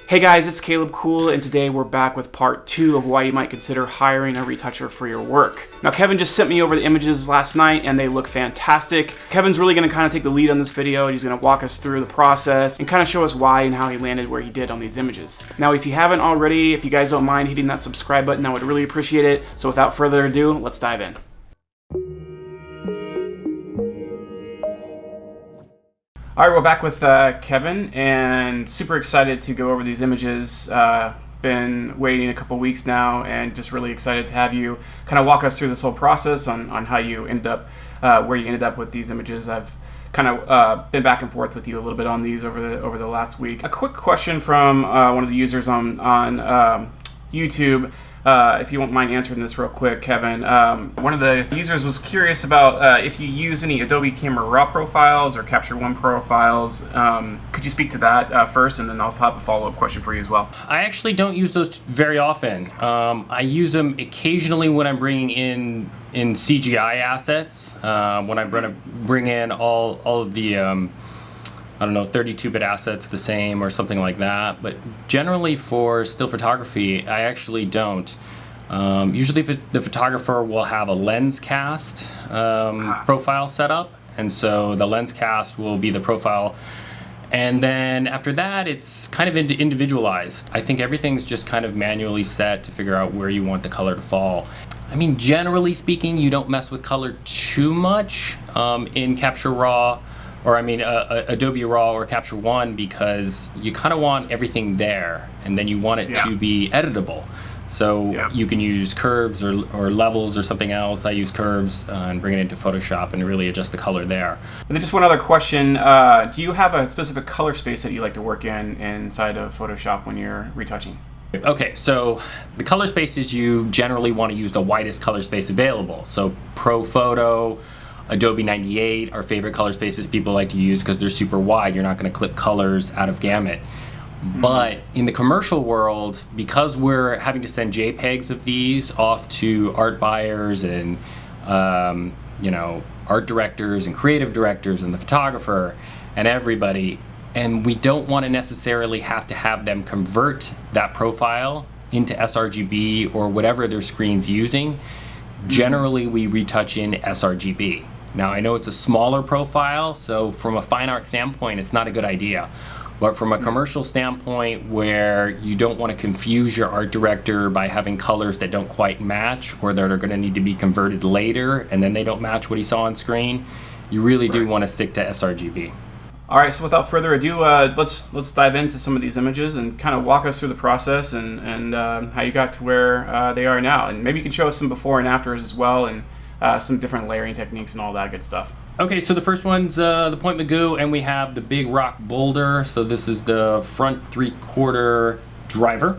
Hey guys, it's Caleb Cool, and today we're back with part 2 of why you might consider hiring a retoucher for your work. Now Kevin just sent me over the images last night and they look fantastic. Kevin's really going to kind of take the lead on this video and he's going to walk us through the process and kind of show us why and how he landed where he did on these images. Now if you haven't already, if you guys don't mind hitting that subscribe button, I would really appreciate it. So without further ado, let's dive in. All right, we're back with Kevin, and super excited to go over these images. Been waiting a couple weeks now, and just really excited to have you kind of walk us through this whole process on how you ended up, where you ended up with these images. I've kind of been back and forth with you a little bit on these over the last week. A quick question from one of the users on YouTube. If you won't mind answering this real quick, Kevin. One of the users was curious about if you use any Adobe Camera Raw profiles or Capture One profiles. Could you speak to that first, and then I'll have a follow-up question for you as well. I actually don't use those very often. I use them occasionally when I'm bringing in CGI assets, when I bring in all of the I don't know, 32-bit assets the same or something like that. But generally for still photography, I actually don't. Usually the photographer will have a lens cast profile set up. And so the lens cast will be the profile. And then after that, it's kind of individualized. I think everything's just kind of manually set to figure out where you want the color to fall. I mean, generally speaking, you don't mess with color too much in Capture Raw. Or I mean Adobe Raw or Capture One, because you kind of want everything there, and then you want it to be editable. So you can use curves or levels or something else. I use curves and bring it into Photoshop and really adjust the color there. And then just one other question. Do you have a specific color space that you like to work in inside of Photoshop when you're retouching? Okay, so the color spaces, you generally want to use the widest color space available. So Pro Photo, Adobe 98, our favorite color spaces people like to use because they're super wide. You're not going to clip colors out of gamut. But in the commercial world, because we're having to send JPEGs of these off to art buyers and you know, art directors and creative directors and the photographer and everybody, and we don't want to necessarily have to have them convert that profile into sRGB or whatever their screen's using, generally we retouch in sRGB. Now I know it's a smaller profile, so from a fine art standpoint it's not a good idea. But from a commercial standpoint, where you don't want to confuse your art director by having colors that don't quite match or that are going to need to be converted later and then they don't match what he saw on screen, you really do want to stick to sRGB. All right, so without further ado, let's dive into some of these images and kind of walk us through the process and how you got to where they are now. And maybe you can show us some before and afters as well, and some different layering techniques and all that good stuff. Okay, so the first one's the Point Magoo, and we have the big rock boulder. So this is the front 3/4 driver.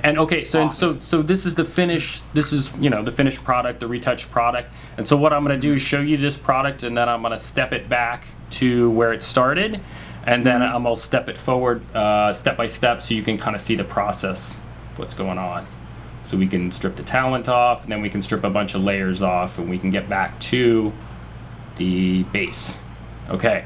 And okay, so awesome. so this is the finish. This is, you know, the finished product, the retouched product. And so what I'm going to do is show you this product, and then I'm going to step it back to where it started, and then I'm going to step it forward step by step so you can kind of see the process of what's going on. So we can strip the talent off, and then we can strip a bunch of layers off, and we can get back to the base. Okay.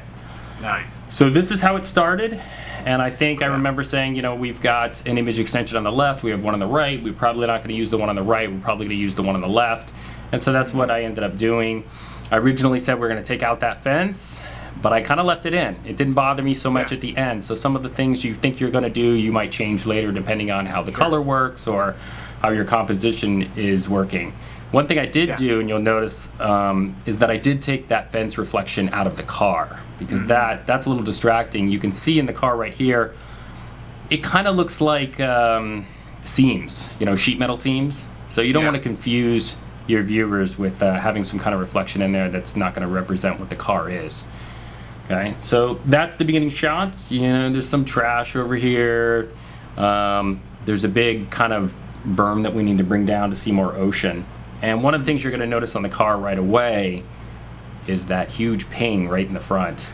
Nice. So this is how it started, and I think I remember saying, you know, we've got an image extension on the left, we have one on the right, we're probably not going to use the one on the right, we're probably going to use the one on the left, and so that's what I ended up doing. I originally said we're going to take out that fence, but I kind of left it in. It didn't bother me so much at the end, so some of the things you think you're going to do, you might change later depending on how the color works or how your composition is working. One thing I did do, and you'll notice, is that I did take that fence reflection out of the car, because that's a little distracting. You can see in the car right here, it kind of looks like seams, you know, sheet metal seams. So you don't want to confuse your viewers with having some kind of reflection in there that's not going to represent what the car is. Okay, so that's the beginning shots. You know, there's some trash over here. There's a big kind of berm that we need to bring down to see more ocean. And one of the things you're going to notice on the car right away is that huge ping right in the front.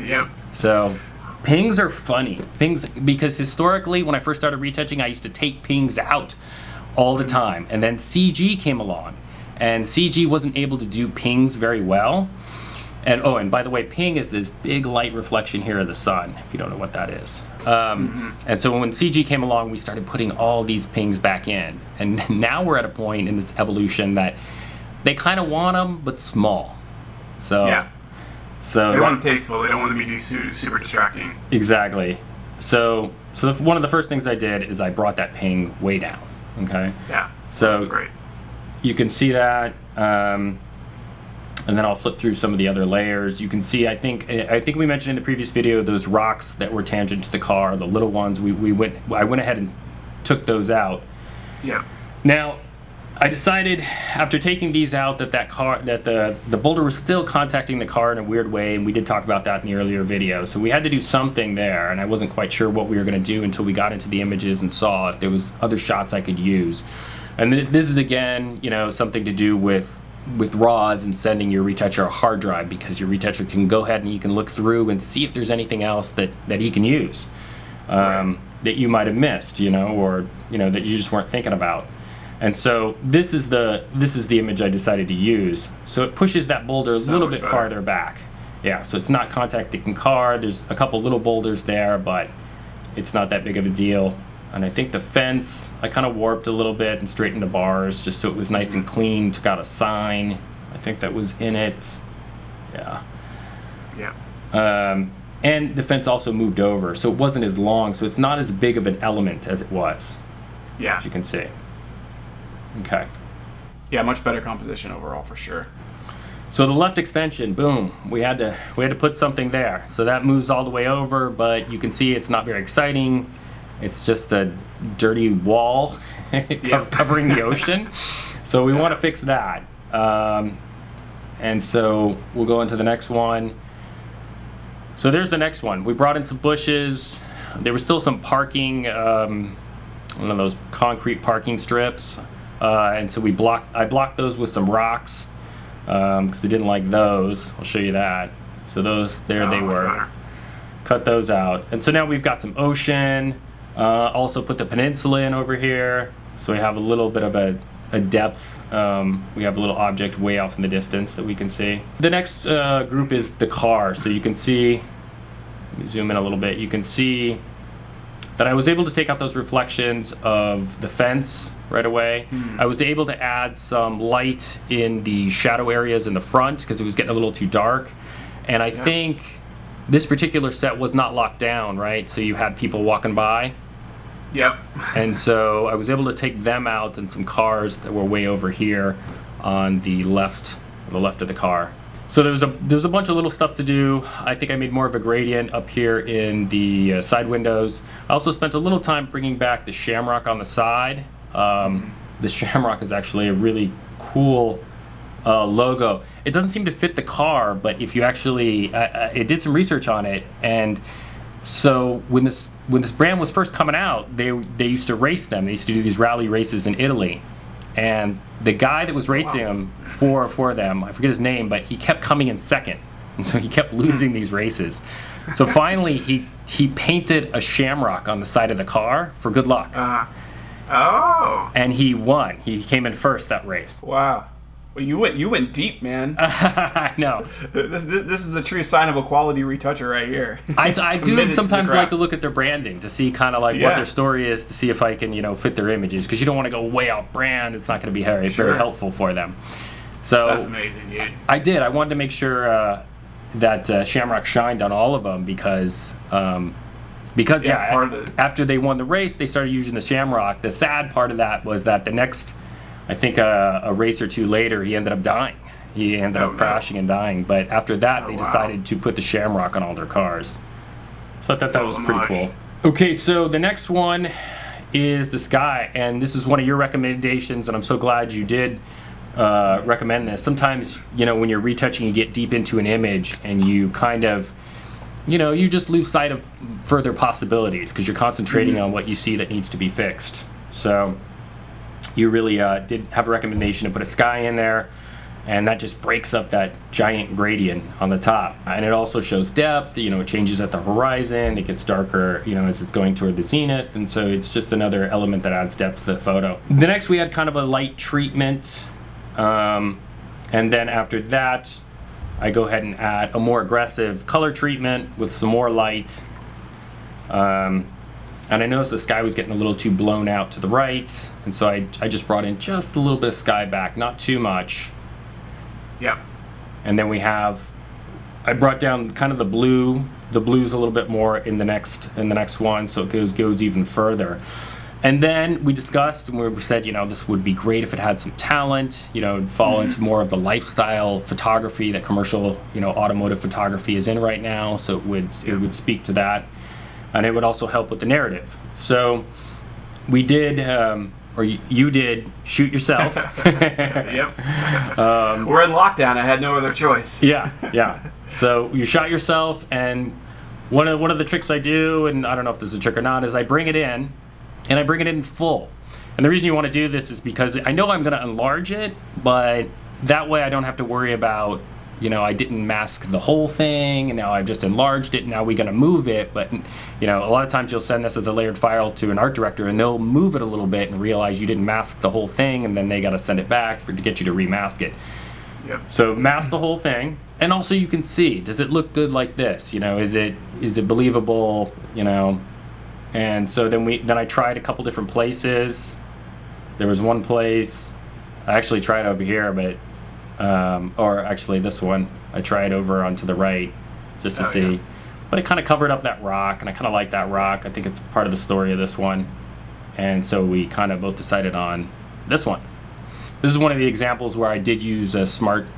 Yep. So pings are funny. Pings, because historically when I first started retouching, I used to take pings out all the time. And then CG came along, and CG wasn't able to do pings very well. And oh, and by the way, ping is this big light reflection here of the sun, if you don't know what that is. And so when CG came along, we started putting all these pings back in. And now we're at a point in this evolution that they kind of want them, but small. So, yeah. So they want them tasteful. They don't want them to be super distracting. Exactly. So one of the first things I did is I brought that ping way down. Okay. Yeah. So that's great. You can see that, and then I'll flip through some of the other layers. You can see, I think we mentioned in the previous video those rocks that were tangent to the car, the little ones. I went ahead and took those out. Yeah. Now, I decided after taking these out that the boulder was still contacting the car in a weird way, and we did talk about that in the earlier video. So we had to do something there, and I wasn't quite sure what we were going to do until we got into the images and saw if there was other shots I could use. And this is again, something to do with RAWs and sending your retoucher a hard drive, because your retoucher can go ahead and you can look through and see if there's anything else that he can use that you might have missed, or that you just weren't thinking about. And so this is the image I decided to use. So it pushes that boulder a little bit farther back. Yeah, so it's not contacting the car. There's a couple little boulders there, but it's not that big of a deal. And I think the fence, I kind of warped a little bit and straightened the bars just so it was nice and clean. Took out a sign. I think that was in it. Yeah. Yeah. And the fence also moved over, so it wasn't as long, so it's not as big of an element as it was. Yeah. As you can see. Okay. Yeah, much better composition overall for sure. So the left extension, boom, we had to put something there. So that moves all the way over, but you can see it's not very exciting. It's just a dirty wall covering the ocean. So we want to fix that. And so we'll go into the next one. So there's the next one. We brought in some bushes. There was still some parking, one of those concrete parking strips. And so I blocked those with some rocks because I didn't like those. I'll show you that. So those, they were. Cut those out. And so now we've got some ocean. Also put the peninsula in over here. So we have a little bit of a depth. We have a little object way off in the distance that we can see. The next group is the car. So you can see, let me zoom in a little bit. You can see that I was able to take out those reflections of the fence right away. I was able to add some light in the shadow areas in the front because it was getting a little too dark. And I think this particular set was not locked down, right? So you had people walking by. Yep. And so I was able to take them out and some cars that were way over here on the left of the car. So there's a bunch of little stuff to do. I think I made more of a gradient up here in the side windows. I also spent a little time bringing back the shamrock on the side. The shamrock is actually a really cool logo. It doesn't seem to fit the car, but if you actually, it did some research on it, and so when this brand was first coming out, they used to race them. They used to do these rally races in Italy, and the guy that was racing them for them, I forget his name, but he kept coming in second, and so he kept losing these races. So finally, he painted a shamrock on the side of the car for good luck. Oh. And he won. He came in first that race. Wow. Well, you went deep, man. I know. This is a true sign of a quality retoucher right here. I do sometimes like to look at their branding to see kind of like what their story is, to see if I can fit their images, because you don't want to go way off brand. It's not going to be very helpful for them. So that's amazing, dude. I wanted to make sure that Shamrock shined on all of them because after they won the race, they started using the Shamrock. The sad part of that was that the next, I think a race or two later, he ended up dying. He ended up crashing and dying. But after that, they decided to put the Shamrock on all their cars. So I thought that was pretty cool. Okay, so the next one is the sky, and this is one of your recommendations, and I'm so glad you did recommend this. Sometimes, when you're retouching, you get deep into an image, and you kind of, you just lose sight of further possibilities because you're concentrating on what you see that needs to be fixed. So you really did have a recommendation to put a sky in there, and that just breaks up that giant gradient on the top. And it also shows depth. It changes at the horizon. It gets darker, as it's going toward the zenith, and so it's just another element that adds depth to the photo. The next, we had kind of a light treatment, and then after that, I go ahead and add a more aggressive color treatment with some more light. And I noticed the sky was getting a little too blown out to the right, and so I just brought in just a little bit of sky back, not too much. Yep. And then I brought down kind of the blues a little bit more in the next one, so it goes even further. And then we discussed and we said, this would be great if it had some talent, it'd fall into more of the lifestyle photography that commercial, automotive photography is in right now. So it would speak to that, and it would also help with the narrative. So we did, or you did, shoot yourself. Yep. We're in lockdown. I had no other choice. Yeah. So you shot yourself, and one of the tricks I do, and I don't know if this is a trick or not, is I bring it in. And I bring it in full. And the reason you want to do this is because I know I'm going to enlarge it, but that way I don't have to worry about, I didn't mask the whole thing, and now I've just enlarged it, and now we're going to move it. But, a lot of times you'll send this as a layered file to an art director, and they'll move it a little bit and realize you didn't mask the whole thing, and then they got to send it back to get you to remask it. Yep. So mask the whole thing, and also you can see, does it look good like this? Is it believable? And so then I tried a couple different places. There was one place, I actually tried over here, but, or actually this one, I tried over onto the right just to see. Yeah. But it kind of covered up that rock, and I kind of like that rock. I think it's part of the story of this one. And so we kind of both decided on this one. This is one of the examples where I did use a smart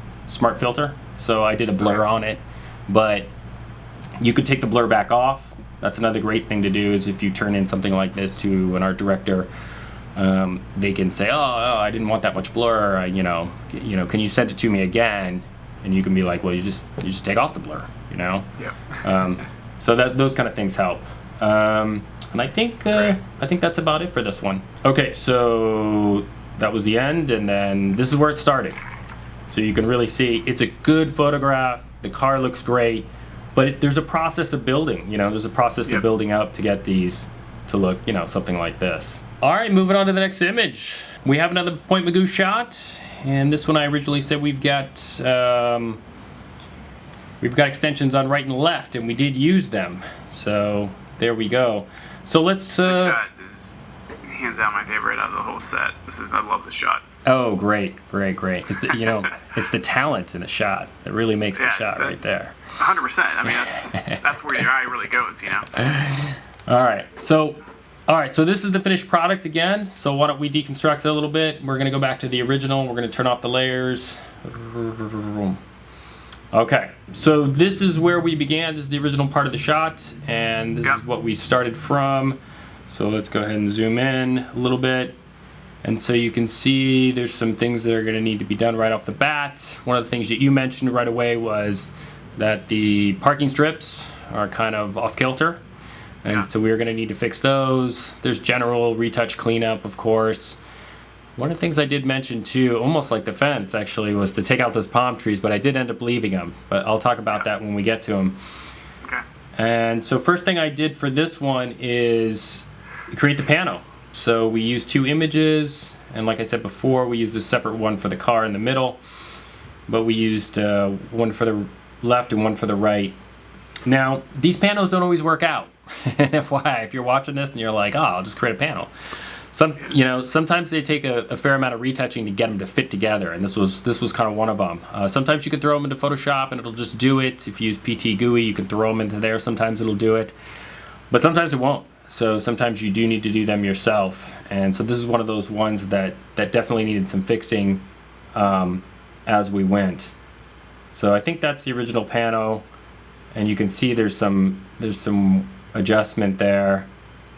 filter. So I did a blur on it, but you could take the blur back off. That's another great thing to do, is if you turn in something like this to an art director, they can say, oh, I didn't want that much blur. Can you send it to me again? And you can be like, well, you just take off the blur, Yeah. So those kind of things help. And I think that's about it for this one. Okay, so that was the end, and then this is where it started. So you can really see it's a good photograph. The car looks great. But there's a process of building, there's a process of building up to get these to look, something like this. All right, moving on to the next image. We have another Point Magoo shot, and this one I originally said we've got extensions on right and left, and we did use them. So there we go. So let's. This shot is hands down my favorite out of the whole set. I love this shot. Oh, great. It's the, it's the talent in the shot that really makes the shot right there. 100%. I mean, that's where your eye really goes, All right. So this is the finished product again. So why don't we deconstruct it a little bit? We're going to go back to the original. We're going to turn off the layers. Okay. So this is where we began. This is the original part of the shot, and this is what we started from. So let's go ahead and zoom in a little bit. And so you can see there's some things that are going to need to be done right off the bat. One of the things that you mentioned right away was that the parking strips are kind of off kilter. And so we're going to need to fix those. There's general retouch cleanup, of course. One of the things I did mention too, almost like the fence actually, was to take out those palm trees, but I did end up leaving them. But I'll talk about that when we get to them. Okay. And so first thing I did for this one is create the pano. So we used 2 images, and like I said before, we used a separate one for the car in the middle, but we used one for the left and one for the right. Now, these panos don't always work out. FYI, if you're watching this and you're like, oh, I'll just create a panel. Sometimes they take a fair amount of retouching to get them to fit together, and this was kind of one of them. Sometimes you can throw them into Photoshop and it'll just do it. If you use PT GUI, you can throw them into there. Sometimes it'll do it, but sometimes it won't. So sometimes you do need to do them yourself, and so this is one of those ones that definitely needed some fixing as we went. So I think that's the original pano, and you can see there's some adjustment there.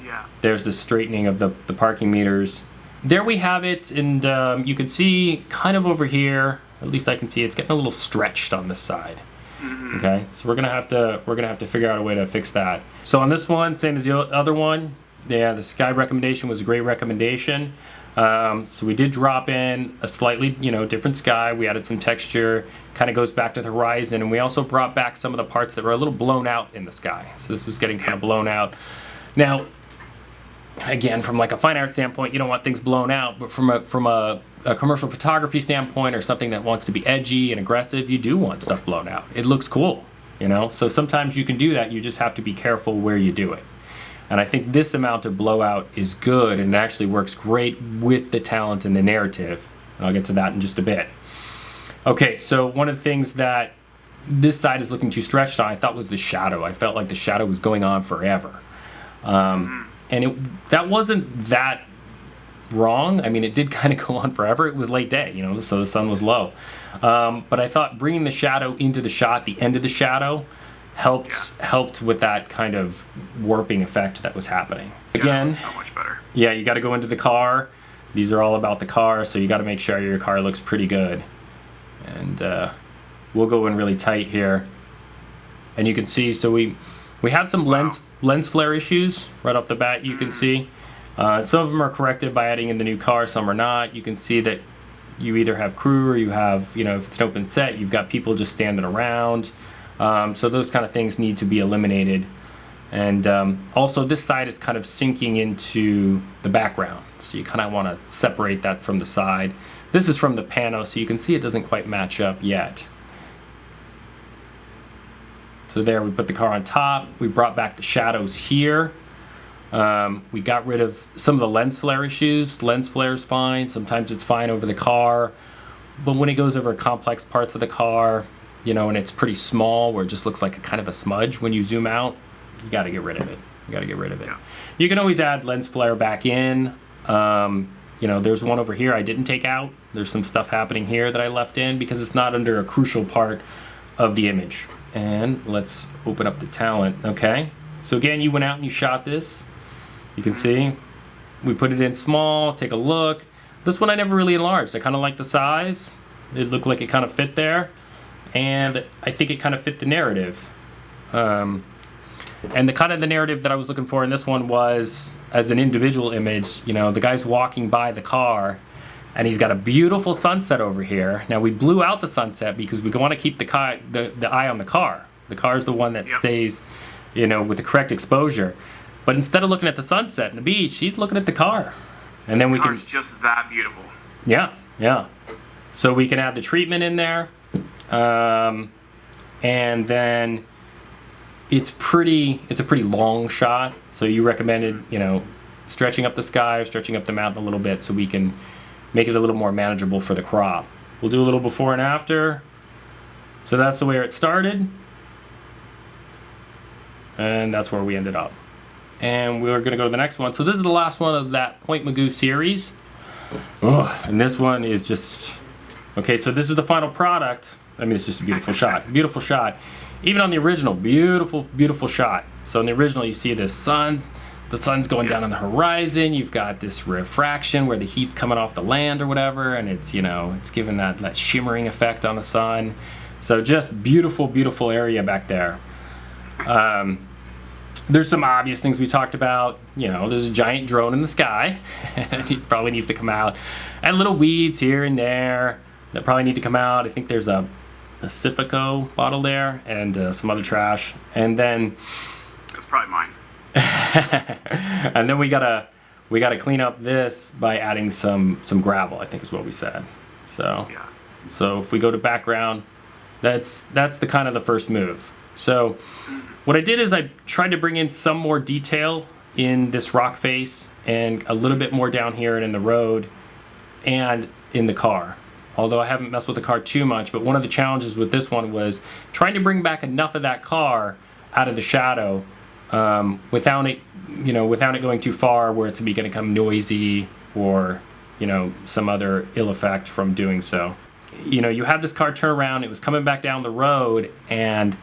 Yeah. There's the straightening of the parking meters. There we have it, and you can see kind of over here, at least I can see it's getting a little stretched on this side. Mm-hmm. Okay, so we're gonna have to figure out a way to fix that. So on this one, same as the other one, yeah, the sky recommendation was a great recommendation. So we did drop in a slightly, different sky. We added some texture, kind of goes back to the horizon, and we also brought back some of the parts that were a little blown out in the sky. So this was getting kind of blown out. Now, again, from like a fine art standpoint, you don't want things blown out, but from a commercial photography standpoint or something that wants to be edgy and aggressive, you do want stuff blown out. It looks cool, So sometimes you can do that. You just have to be careful where you do it. And I think this amount of blowout is good, and it actually works great with the talent and the narrative. I'll get to that in just a bit. Okay, so one of the things that this side is looking too stretched on, I thought, was the shadow. I felt like the shadow was going on forever. And that wasn't that wrong. I mean, it did kind of go on forever. It was late day, you know, so the sun was low. But I thought bringing the shadow into the shot, the end of the shadow, helped with that kind of warping effect that was happening. Again, so much better. Yeah, you got to go into the car. These are all about the car, so you got to make sure your car looks pretty good. And we'll go in really tight here. And you can see, so we have some lens flare issues right off the bat. You can see some of them are corrected by adding in the new car, some are not. You can see that you either have crew or you have, you know, if it's an open set, you've got people just standing around. So those kind of things need to be eliminated. And also this side is kind of sinking into the background, so you kind of want to separate that from the side. This is from the pano, so you can see it doesn't quite match up yet. So there, we put the car on top. We brought back the shadows here. We got rid of some of the lens flare issues. Lens flare is fine. Sometimes it's fine over the car. But when it goes over complex parts of the car, you know, and it's pretty small where it just looks like a kind of a smudge when you zoom out, you got to get rid of it. You got to get rid of it. Yeah. You can always add lens flare back in. You know, there's one over here I didn't take out. There's some stuff happening here that I left in because it's not under a crucial part of the image. And let's open up the talent. Okay, so again, you went out and you shot this. You can see we put it in small. Take a look. This one I never really enlarged. I kind of like the size. It looked like it kind of fit there, and I think it kind of fit the narrative. And the kind of the narrative that I was looking for in this one was as an individual image. You know, the guy's walking by the car and he's got a beautiful sunset over here. Now we blew out the sunset because we want to keep the eye on the car. The car is the one that stays, you know, with the correct exposure. But instead of looking at the sunset and the beach, he's looking at the car. And then we can... The car's just that beautiful. Yeah, yeah. So we can add the treatment in there. And then it's a pretty long shot. So you recommended, you know, stretching up the sky or stretching up the mountain a little bit so we can make it a little more manageable for the crop. We'll do a little before and after. So that's the way it started. And that's where we ended up. And we're gonna go to the next one. So this is the last one of that Point Magoo series. Oh, and this one is just, okay, so this is the final product. I mean, it's just a beautiful shot, beautiful shot. Even on the original, beautiful, beautiful shot. So in the original, you see this sun, the sun's going down on the horizon. You've got this refraction where the heat's coming off the land or whatever, and it's, you know, it's giving that shimmering effect on the sun. So just beautiful, beautiful area back there. There's some obvious things we talked about. You know, there's a giant drone in the sky. It probably needs to come out. And little weeds here and there that probably need to come out. I think there's a Pacifico bottle there and some other trash. And then... That's probably mine. And then we gotta clean up this by adding some gravel, I think is what we said. So, yeah. So if we go to background, that's the kind of the first move. So what I did is I tried to bring in some more detail in this rock face and a little bit more down here and in the road and in the car. Although I haven't messed with the car too much, but one of the challenges with this one was trying to bring back enough of that car out of the shadow without it going too far where it's going to become noisy or, you know, some other ill effect from doing so. You know, you had this car turn around, it was coming back down the road, and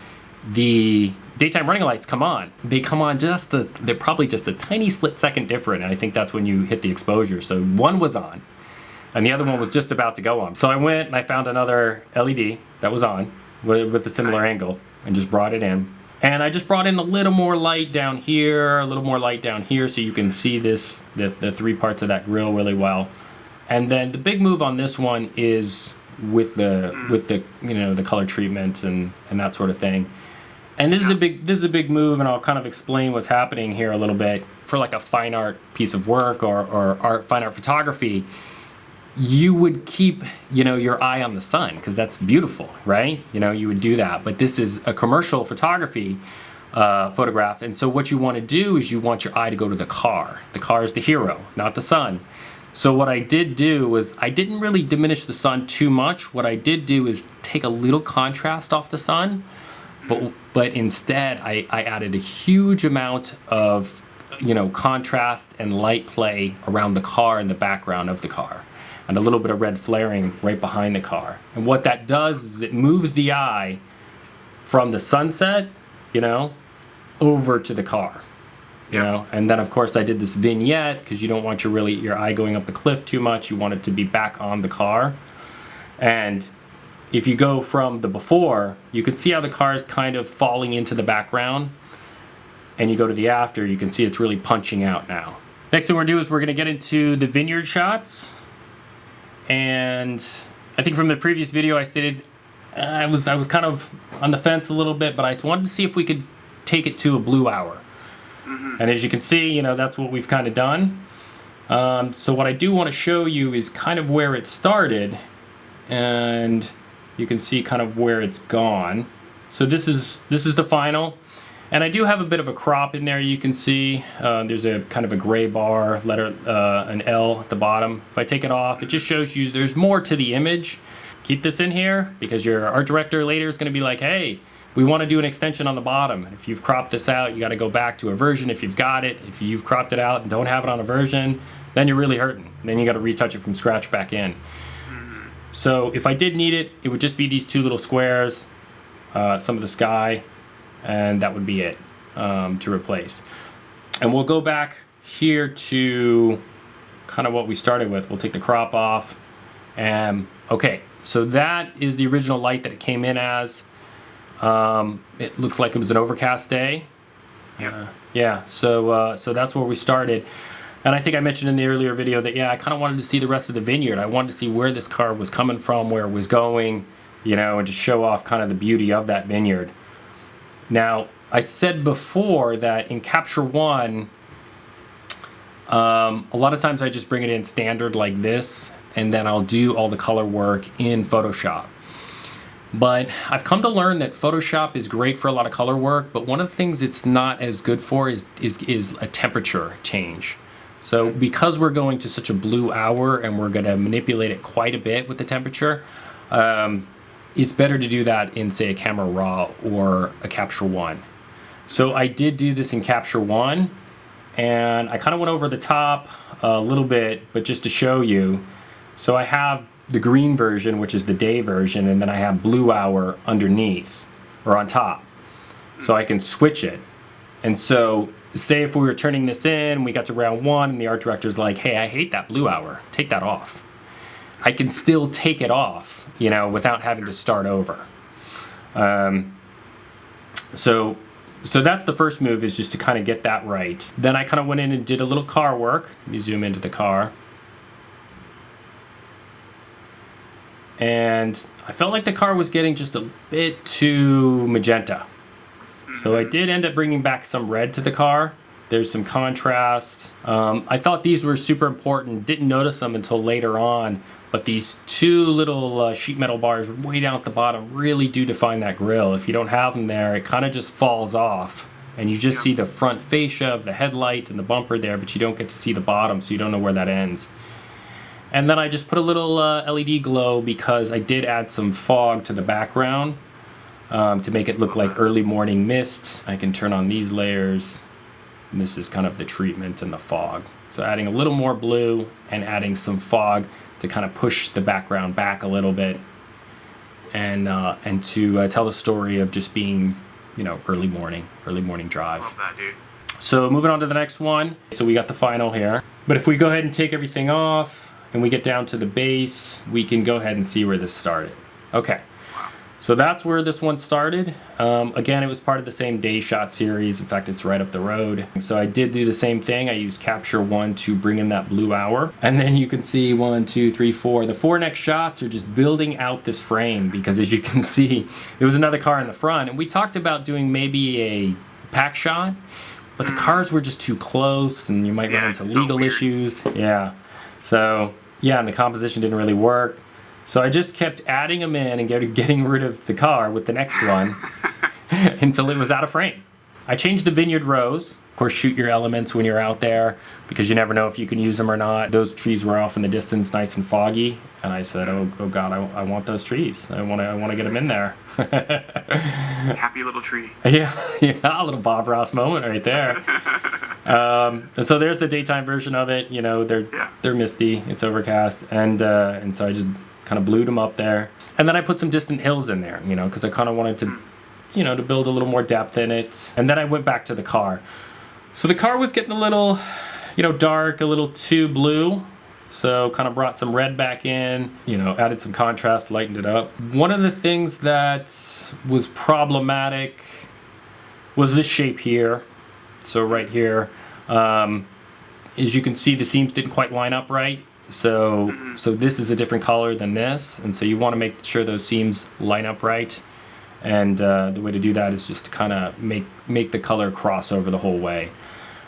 the daytime running lights come on. They come on they're probably just a tiny split second different, and I think that's when you hit the exposure. So one was on, and the other one was just about to go on. So I went and I found another LED that was on with a similar angle and just brought it in. And I just brought in a little more light down here, a little more light down here, so you can see the three parts of that grill really well. And then the big move on this one is with the you know, the color treatment and that sort of thing. And this is a big move, and I'll kind of explain what's happening here a little bit. For like a fine art piece of work or fine art photography, you would keep, you know, your eye on the sun because that's beautiful, right? You know, you would do that. But this is a commercial photography. photograph. And so what you want to do is you want your eye to go to the car. The car is the hero, not the sun. So what I did do was I didn't really diminish the sun too much. What I did do is take a little contrast off the sun, but instead I added a huge amount of contrast and light play around the car and the background of the car, and a little bit of red flaring right behind the car. And what that does is it moves the eye from the sunset, over to the car. And then of course I did this vignette because you don't want your eye going up the cliff too much. You want it to be back on the car. And if you go from the before, you can see how the car is kind of falling into the background, and you go to the after, you can see it's really punching out now. Next thing we're gonna do is we're gonna get into the vineyard shots. And I think from the previous video I stated I was kind of on the fence a little bit, but I wanted to see if we could take it to a blue hour. And as you can see, that's what we've kind of done. So what I do want to show you is kind of where it started, and you can see kind of where it's gone. So this is the final, and I do have a bit of a crop in there. You can see there's a kind of a gray bar, an L at the bottom. If I take it off, it just shows you there's more to the image. Keep this in here because your art director later is going to be like, hey, we want to do an extension on the bottom. If you've cropped this out, you got to go back to a version if you've got it. If you've cropped it out and don't have it on a version, then you're really hurting. Then you got to retouch it from scratch back in. So if I did need it, it would just be these two little squares, some of the sky, and that would be it to replace. And we'll go back here to kind of what we started with. We'll take the crop off. And okay, so that is the original light that it came in as. It looks like it was an overcast day. So that's where we started. And I think I mentioned in the earlier video that I kind of wanted to see the rest of the vineyard. I wanted to see where this car was coming from, where it was going, and to show off kind of the beauty of that vineyard. Now, I said before that in Capture One, a lot of times I just bring it in standard like this, and then I'll do all the color work in Photoshop. But I've come to learn that Photoshop is great for a lot of color work, but one of the things it's not as good for is a temperature change. So because we're going to such a blue hour and we're going to manipulate it quite a bit with the temperature, it's better to do that in, say, a Camera Raw or a Capture One. So I did do this in Capture One, and I kind of went over the top a little bit, but just to show you. So I have the green version, which is the day version, and then I have blue hour underneath or on top. So I can switch it. And so say if we were turning this in, we got to round one and the art director's like, hey, I hate that blue hour, take that off. I can still take it off, without having to start over. So that's the first move, is just to kind of get that right. Then I kind of went in and did a little car work. Let me zoom into the car. And I felt like the car was getting just a bit too magenta. So I did end up bringing back some red to the car. There's some contrast. I thought these were super important. Didn't notice them until later on. But these two little sheet metal bars way down at the bottom really do define that grille. If you don't have them there, it kind of just falls off. And you just see the front fascia of the headlight and the bumper there, but you don't get to see the bottom, so you don't know where that ends. And then I just put a little LED glow because I did add some fog to the background to make it look like early morning mist. I can turn on these layers, and this is kind of the treatment and the fog. So adding a little more blue and adding some fog to kind of push the background back a little bit, and to tell the story of just being, early morning drive. Love that, dude. So moving on to the next one. So we got the final here. But if we go ahead and take everything off, and we get down to the base, we can go ahead and see where this started. Okay, so that's where this one started. Again, it was part of the same day shot series. In fact, it's right up the road. So I did do the same thing. I used Capture One to bring in that blue hour. And then you can see 1, 2, 3, 4. The 4 next shots are just building out this frame, because as you can see, there was another car in the front. And we talked about doing maybe a pack shot, but the cars were just too close and you might run into legal issues. Yeah. So and the composition didn't really work. So I just kept adding them in and getting rid of the car with the next one until it was out of frame. I changed the vineyard rose. Of course, shoot your elements when you're out there because you never know if you can use them or not. Those trees were off in the distance, nice and foggy, and I said, "Oh God, I want those trees. I want to get them in there." Happy little tree. Yeah, a little Bob Ross moment right there. And so there's the daytime version of it. You know, they're misty, it's overcast, and so I just kind of blued them up there, and then I put some distant hills in there, you know, because I kind of wanted to, you know, to build a little more depth in it. And then I went back to the car. So the car was getting a little, you know, dark, a little too blue. So kind of brought some red back in, you know, added some contrast, lightened it up. One of the things that was problematic was this shape here. So right here, as you can see, the seams didn't quite line up right. So this is a different color than this. And so you want to make sure those seams line up right. And the way to do that is just to kind of make the color cross over the whole way.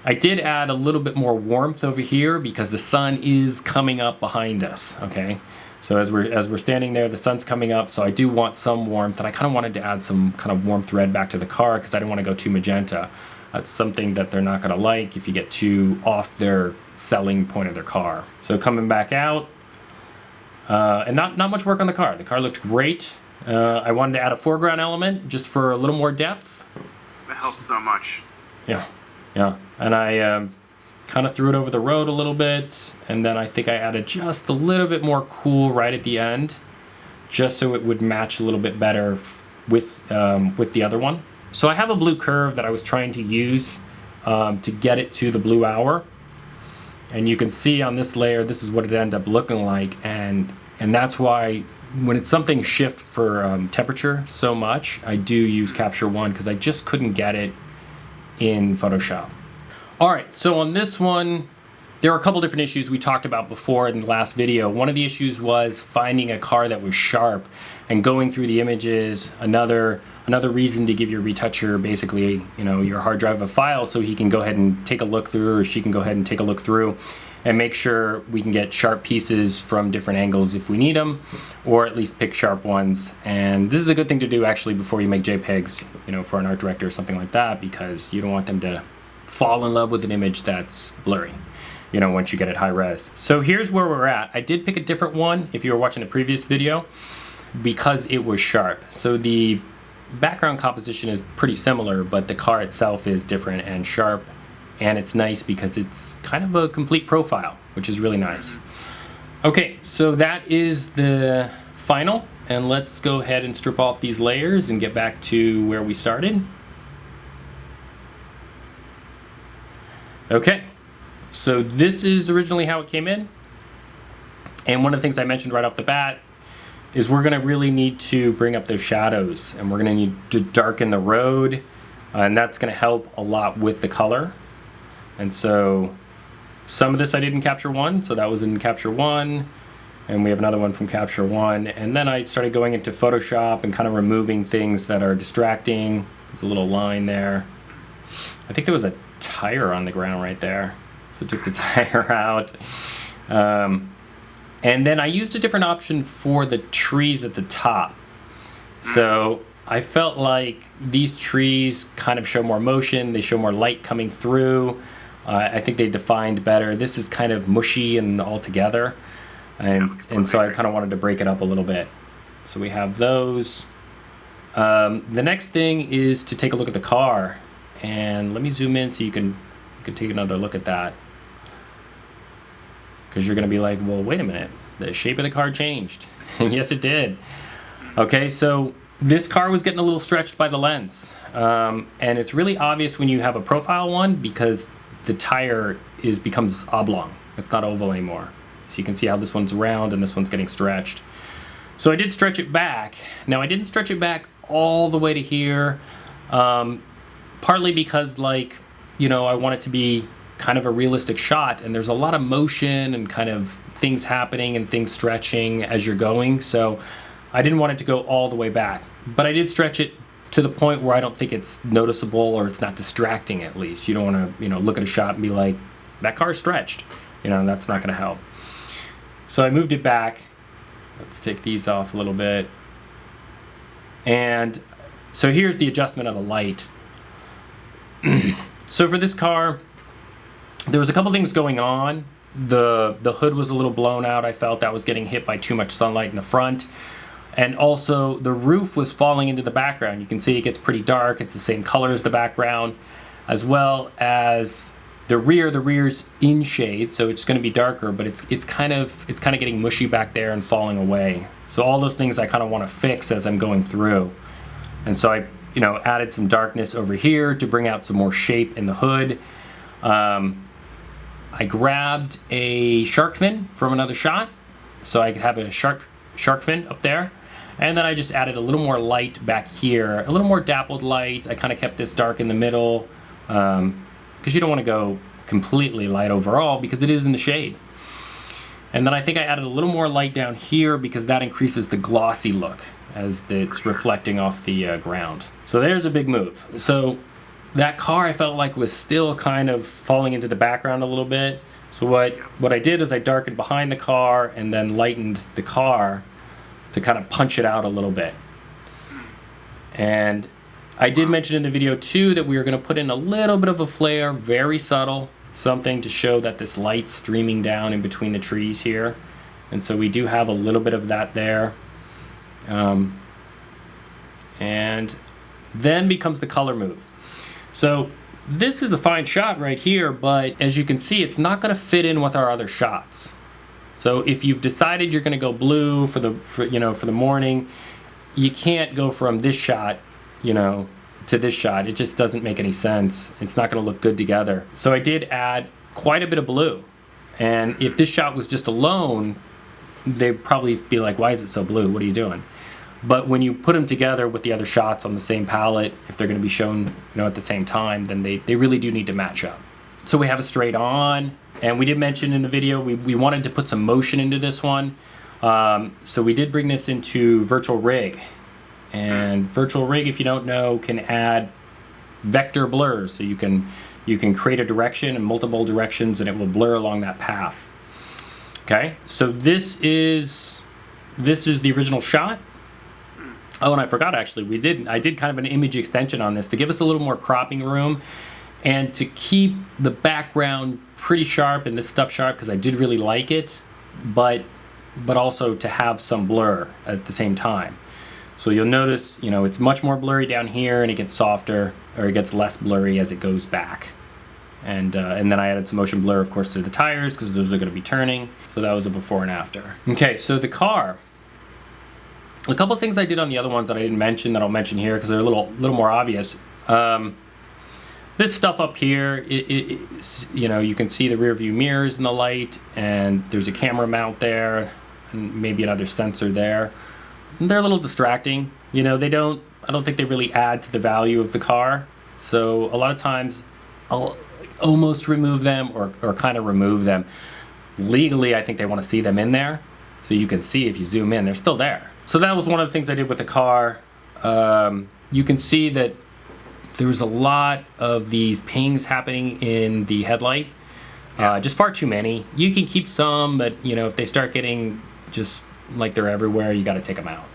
I did add a little bit more warmth over here because the sun is coming up behind us, okay? So as we're standing there, the sun's coming up, so I do want some warmth, and I kind of wanted to add some kind of warmth red back to the car because I didn't want to go too magenta. That's something that they're not going to like if you get too off their selling point of their car. So coming back out, and not much work on the car. The car looked great. I wanted to add a foreground element just for a little more depth. That helps so much. Yeah. And I kind of threw it over the road a little bit, and then I think I added just a little bit more cool right at the end, just so it would match a little bit better with the other one. So I have a blue curve that I was trying to use to get it to the blue hour, and you can see on this layer this is what it ended up looking like, and that's why when it's something shift for temperature so much, I do use Capture One because I just couldn't get it in Photoshop. All right, so on this one, there are a couple different issues we talked about before in the last video. One of the issues was finding a car that was sharp and going through the images. Another reason to give your retoucher basically, you know, your hard drive a file so he can go ahead and take a look through, or she can go ahead and take a look through and make sure we can get sharp pieces from different angles if we need them, or at least pick sharp ones. And this is a good thing to do actually before you make JPEGs, you know, for an art director or something like that, because you don't want them to fall in love with an image that's blurry, you know, once you get it high res. So here's where we're at. I did pick a different one if you were watching the previous video because it was sharp. So the background composition is pretty similar, but the car itself is different and sharp. And it's nice because it's kind of a complete profile, which is really nice. Okay, so that is the final, and let's go ahead and strip off these layers and get back to where we started. Okay, so this is originally how it came in. And one of the things I mentioned right off the bat is we're gonna really need to bring up those shadows, and we're gonna need to darken the road, and that's gonna help a lot with the color. And so some of this I did in Capture One, so that was in Capture One, and we have another one from Capture One. And then I started going into Photoshop and kind of removing things that are distracting. There's a little line there. I think there was a tire on the ground right there, so I took the tire out. And then I used a different option for the trees at the top. So I felt like these trees kind of show more motion, they show more light coming through. I think they defined better. This is kind of mushy and all together, and so I kind of wanted to break it up a little bit. So we have those. The next thing is to take a look at the car, and let me zoom in so you can take another look at that, because you're going to be like, well, wait a minute, the shape of the car changed. Yes, it did. Okay, so this car was getting a little stretched by the lens, and it's really obvious when you have a profile one because the tire becomes oblong. It's not oval anymore. So you can see how this one's round and this one's getting stretched. So I did stretch it back. Now I didn't stretch it back all the way to here, partly because, like, you know, I want it to be kind of a realistic shot, and there's a lot of motion and kind of things happening and things stretching as you're going. So I didn't want it to go all the way back, but I did stretch it to the point where I don't think it's noticeable or it's not distracting. At least you don't want to, you know, look at a shot and be like, that car's stretched, you know, that's not going to help. So I moved it back. Let's take these off a little bit. And so here's the adjustment of the light. So for this car, there was a couple things going on. The hood was a little blown out. I felt that was getting hit by too much sunlight in the front. And also the roof was falling into the background. You can see it gets pretty dark. It's the same color as the background, as well as the rear. The rear's in shade, so it's going to be darker, but it's kind of getting mushy back there and falling away. So all those things I kind of want to fix as I'm going through. And so I, added some darkness over here to bring out some more shape in the hood. I grabbed a shark fin from another shot, so I could have a shark fin up there. And then I just added a little more light back here, a little more dappled light. I kind of kept this dark in the middle, because you don't want to go completely light overall because it is in the shade. And then I think I added a little more light down here because that increases the glossy look as it's reflecting off the ground. So there's a big move. So that car I felt like was still kind of falling into the background a little bit. So what I did is I darkened behind the car and then lightened the car to kind of punch it out a little bit. And I did mention in the video too that we were going to put in a little bit of a flare, very subtle, something to show that this light's streaming down in between the trees here. And so we do have a little bit of that there. And then becomes the color move. So this is a fine shot right here, but as you can see, it's not going to fit in with our other shots. So if you've decided you're going to go blue for the morning, you can't go from this shot, to this shot. It just doesn't make any sense. It's not going to look good together. So I did add quite a bit of blue. And if this shot was just alone, they'd probably be like, why is it so blue? What are you doing? But when you put them together with the other shots on the same palette, if they're going to be shown, at the same time, then they really do need to match up. So we have a straight on, and we did mention in the video we wanted to put some motion into this one. So we did bring this into Virtual Rig. And Virtual Rig, if you don't know, can add vector blurs. So you can create a direction and multiple directions, and it will blur along that path. Okay, so this is the original shot. Oh, and I forgot actually, I did kind of an image extension on this to give us a little more cropping room and to keep the background pretty sharp and this stuff sharp because I did really like it, but also to have some blur at the same time. So you'll notice, it's much more blurry down here and it gets softer, or it gets less blurry as it goes back. And then I added some motion blur, of course, to the tires because those are going to be turning. So that was a before and after. Okay, so the car. A couple of things I did on the other ones that I didn't mention that I'll mention here because they're a little more obvious. This stuff up here, you can see the rear view mirrors in the light, and there's a camera mount there, and maybe another sensor there. And they're a little distracting. I don't think they really add to the value of the car. So a lot of times I'll almost remove them or kind of remove them. Legally, I think they want to see them in there. So you can see if you zoom in, they're still there. So that was one of the things I did with the car. You can see that there was a lot of these pings happening in the headlight. Just far too many. You can keep some, but if they start getting just like they're everywhere, you got to take them out.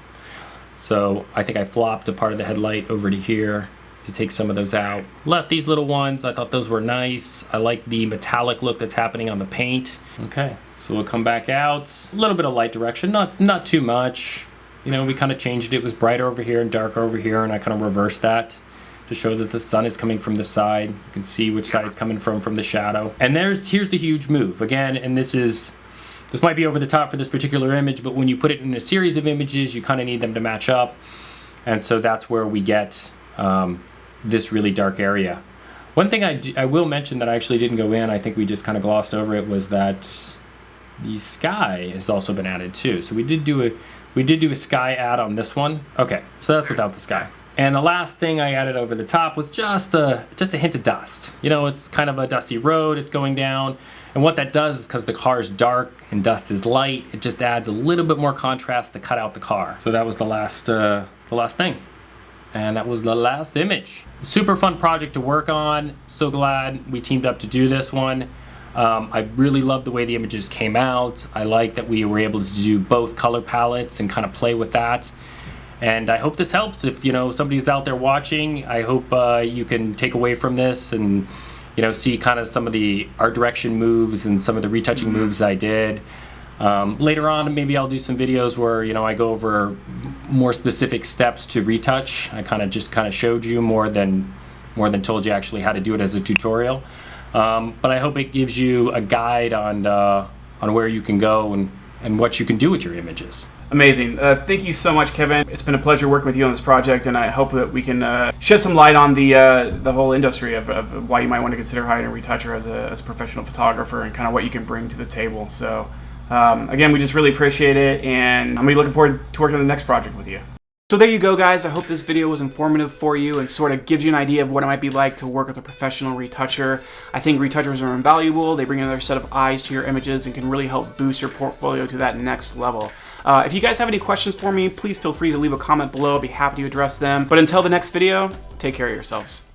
So I think I flopped a part of the headlight over to here to take some of those out. Left these little ones. I thought those were nice. I like the metallic look that's happening on the paint. Okay, so we'll come back out. A little bit of light direction, not too much. We kind of changed it. It was brighter over here and darker over here, and I kind of reversed that to show that the sun is coming from the side. You can see which side it's coming from the shadow. And here's the huge move. Again, and this might be over the top for this particular image, but when you put it in a series of images, you kind of need them to match up. And so that's where we get this really dark area. One thing I will mention that I actually didn't go in, I think we just kind of glossed over it, was that the sky has also been added too. So we did do a sky add on this one. Okay, so that's without the sky. And the last thing I added over the top was just a hint of dust. It's kind of a dusty road, it's going down. And what that does is because the car is dark and dust is light, it just adds a little bit more contrast to cut out the car. So that was the last thing. And that was the last image. Super fun project to work on. So glad we teamed up to do this one. I really love the way the images came out. I like that we were able to do both color palettes and kind of play with that. And I hope this helps. If somebody's out there watching, I hope you can take away from this and see kind of some of the art direction moves and some of the retouching moves I did. Later on, maybe I'll do some videos where I go over more specific steps to retouch. I kind of showed you more than told you actually how to do it as a tutorial. But I hope it gives you a guide on where you can go and what you can do with your images. Amazing. Thank you so much, Kevin. It's been a pleasure working with you on this project, and I hope that we can shed some light on the whole industry of why you might want to consider hiring a retoucher as a professional photographer and kind of what you can bring to the table. So again, we just really appreciate it, and I'm going to be looking forward to working on the next project with you. So there you go, guys. I hope this video was informative for you and sort of gives you an idea of what it might be like to work with a professional retoucher. I think retouchers are invaluable. They bring another set of eyes to your images and can really help boost your portfolio to that next level. If you guys have any questions for me, please feel free to leave a comment below. I'll be happy to address them. But until the next video, take care of yourselves.